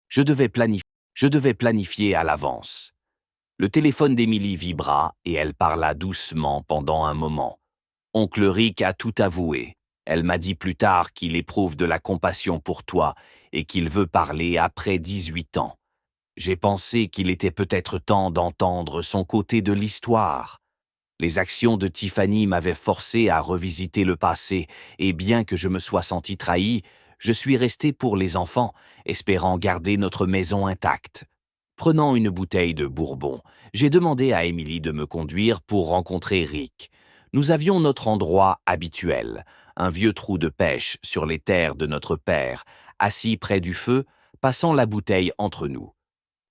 Je devais planifier, je devais planifier à l'avance. Le téléphone d'Émilie vibra et elle parla doucement pendant un moment. Oncle Rick a tout avoué. Elle m'a dit plus tard qu'il éprouve de la compassion pour toi et qu'il veut parler après 18 ans. J'ai pensé qu'il était peut-être temps d'entendre son côté de l'histoire. Les actions de Tiffany m'avaient forcé à revisiter le passé, et bien que je me sois senti trahi, je suis resté pour les enfants, espérant garder notre maison intacte. Prenant une bouteille de bourbon, j'ai demandé à Émilie de me conduire pour rencontrer Rick. Nous avions notre endroit habituel, un vieux trou de pêche sur les terres de notre père, assis près du feu, passant la bouteille entre nous.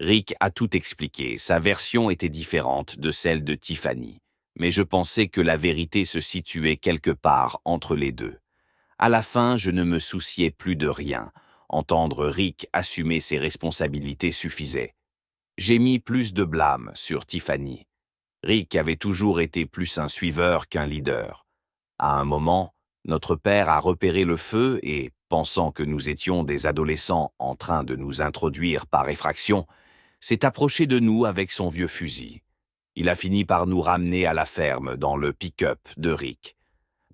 Rick a tout expliqué, sa version était différente de celle de Tiffany, mais je pensais que la vérité se situait quelque part entre les deux. À la fin, je ne me souciais plus de rien. Entendre Rick assumer ses responsabilités suffisait. J'ai mis plus de blâme sur Tiffany. Rick avait toujours été plus un suiveur qu'un leader. À un moment, notre père a repéré le feu et, pensant que nous étions des adolescents en train de nous introduire par effraction, s'est approché de nous avec son vieux fusil. Il a fini par nous ramener à la ferme dans le pick-up de Rick.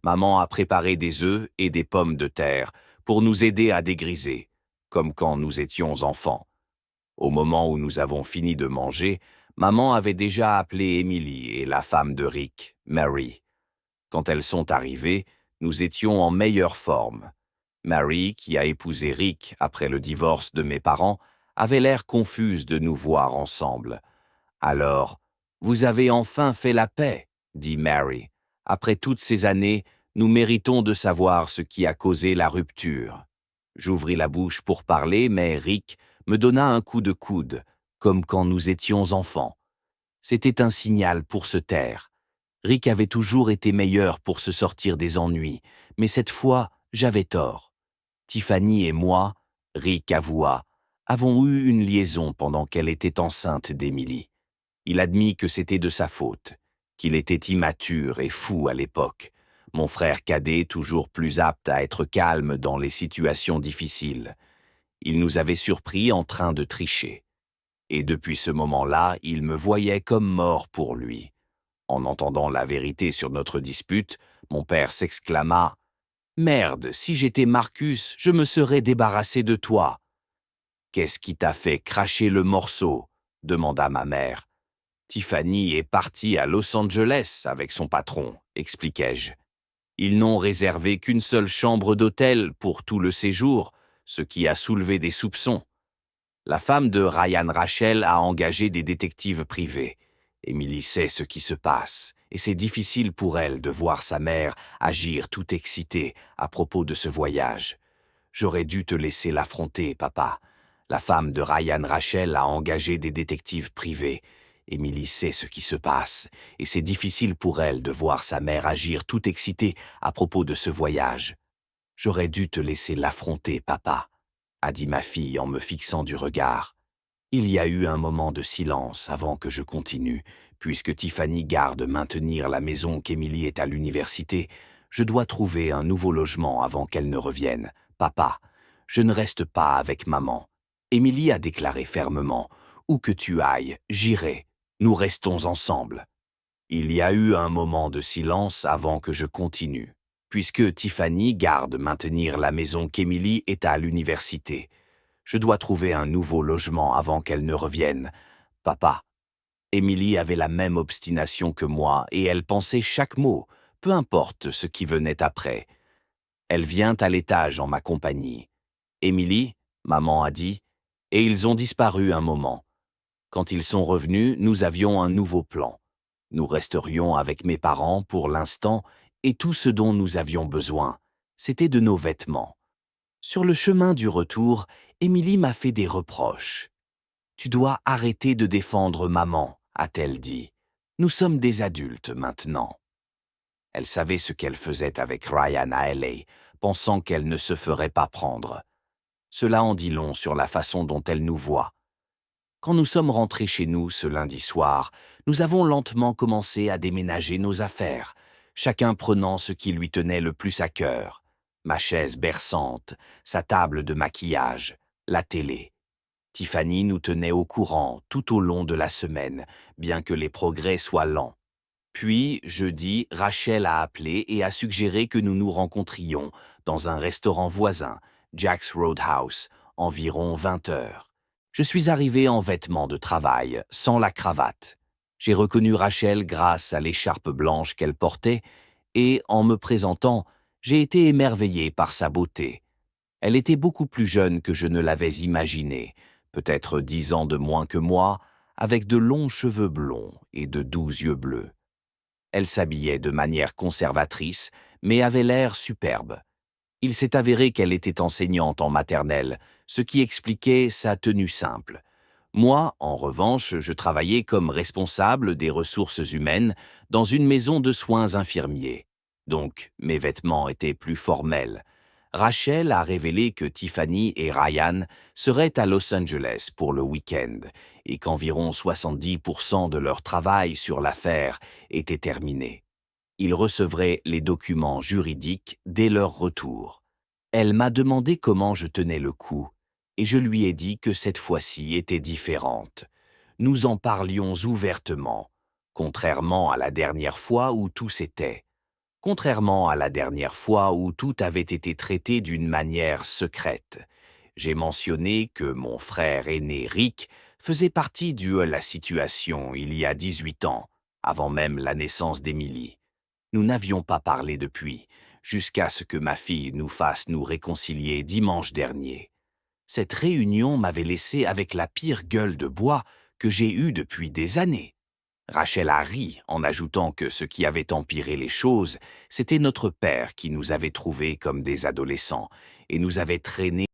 Maman a préparé des œufs et des pommes de terre pour nous aider à dégriser, comme quand nous étions enfants. Au moment où nous avons fini de manger, maman avait déjà appelé Emily et la femme de Rick, Mary. Quand elles sont arrivées, nous étions en meilleure forme. Mary, qui a épousé Rick après le divorce de mes parents, avait l'air confuse de nous voir ensemble. Alors, vous avez enfin fait la paix, dit Mary. Après toutes ces années, nous méritons de savoir ce qui a causé la rupture. J'ouvris la bouche pour parler, mais Rick me donna un coup de coude, comme quand nous étions enfants. C'était un signal pour se taire. Rick avait toujours été meilleur pour se sortir des ennuis, mais cette fois, j'avais tort. Tiffany et moi, Rick avoua, avons eu une liaison pendant qu'elle était enceinte d'Emily. Il admit que c'était de sa faute, qu'il était immature et fou à l'époque. Mon frère cadet, toujours plus apte à être calme dans les situations difficiles. Il nous avait surpris en train de tricher. Et depuis ce moment-là, il me voyait comme mort pour lui. En entendant la vérité sur notre dispute, mon père s'exclama « Merde, si j'étais Marcus, je me serais débarrassé de toi. »« Qu'est-ce qui t'a fait cracher le morceau ?» demanda ma mère. « Tiffany est partie à Los Angeles avec son patron, » expliquai-je. Ils n'ont réservé qu'une seule chambre d'hôtel pour tout le séjour, ce qui a soulevé des soupçons. La femme de Ryan Rachel a engagé des détectives privés. Emily sait ce qui se passe, et c'est difficile pour elle de voir sa mère agir tout excitée à propos de ce voyage. J'aurais dû te laisser l'affronter, papa. La femme de Ryan Rachel a engagé des détectives privés. Emily sait ce qui se passe, et c'est difficile pour elle de voir sa mère agir tout excitée à propos de ce voyage. J'aurais dû te laisser l'affronter, papa, a dit ma fille en me fixant du regard. Il y a eu un moment de silence avant que je continue. Puisque Tiffany garde maintenir la maison qu'Emily est à l'université, je dois trouver un nouveau logement avant qu'elle ne revienne. Papa, je ne reste pas avec maman. Emily a déclaré fermement, « Où que tu ailles, j'irai. Nous restons ensemble. » Il y a eu un moment de silence avant que je continue. Puisque Tiffany garde maintenir la maison qu'Emily est à l'université, je dois trouver un nouveau logement avant qu'elle ne revienne. Papa, Emily avait la même obstination que moi et elle pensait chaque mot, peu importe ce qui venait après. Elle vient à l'étage en ma compagnie. Emily, maman a dit, et ils ont disparu un moment. Quand ils sont revenus, nous avions un nouveau plan. Nous resterions avec mes parents pour l'instant et tout ce dont nous avions besoin, c'était de nos vêtements. Sur le chemin du retour, Emily m'a fait des reproches. « Tu dois arrêter de défendre maman », a-t-elle dit. « Nous sommes des adultes maintenant. » Elle savait ce qu'elle faisait avec Ryan à LA, pensant qu'elle ne se ferait pas prendre. Cela en dit long sur la façon dont elle nous voit. Quand nous sommes rentrés chez nous ce lundi soir, nous avons lentement commencé à déménager nos affaires, chacun prenant ce qui lui tenait le plus à cœur. Ma chaise berçante, sa table de maquillage, la télé. Tiffany nous tenait au courant tout au long de la semaine, bien que les progrès soient lents. Puis, jeudi, Rachel a appelé et a suggéré que nous nous rencontrions dans un restaurant voisin, Jack's Roadhouse, environ 20 heures. Je suis arrivé en vêtements de travail, sans la cravate. J'ai reconnu Rachel grâce à l'écharpe blanche qu'elle portait et, en me présentant, j'ai été émerveillé par sa beauté. Elle était beaucoup plus jeune que je ne l'avais imaginé, peut-être 10 ans de moins que moi, avec de longs cheveux blonds et de doux yeux bleus. Elle s'habillait de manière conservatrice, mais avait l'air superbe. Il s'est avéré qu'elle était enseignante en maternelle, ce qui expliquait sa tenue simple. Moi, en revanche, je travaillais comme responsable des ressources humaines dans une maison de soins infirmiers. Donc, mes vêtements étaient plus formels. Rachel a révélé que Tiffany et Ryan seraient à Los Angeles pour le week-end et qu'environ 70% de leur travail sur l'affaire était terminé. Ils recevraient les documents juridiques dès leur retour. Elle m'a demandé comment je tenais le coup, et je lui ai dit que cette fois-ci était différente. Nous en parlions ouvertement, contrairement à la dernière fois où tout s'était. Contrairement à la dernière fois où tout avait été traité d'une manière secrète. J'ai mentionné que mon frère aîné Rick faisait partie de la situation il y a 18 ans, avant même la naissance d'Emily. Nous n'avions pas parlé depuis, jusqu'à ce que ma fille nous fasse nous réconcilier dimanche dernier. Cette réunion m'avait laissé avec la pire gueule de bois que j'ai eue depuis des années. Rachel a ri en ajoutant que ce qui avait empiré les choses, c'était notre père qui nous avait trouvés comme des adolescents et nous avait traînés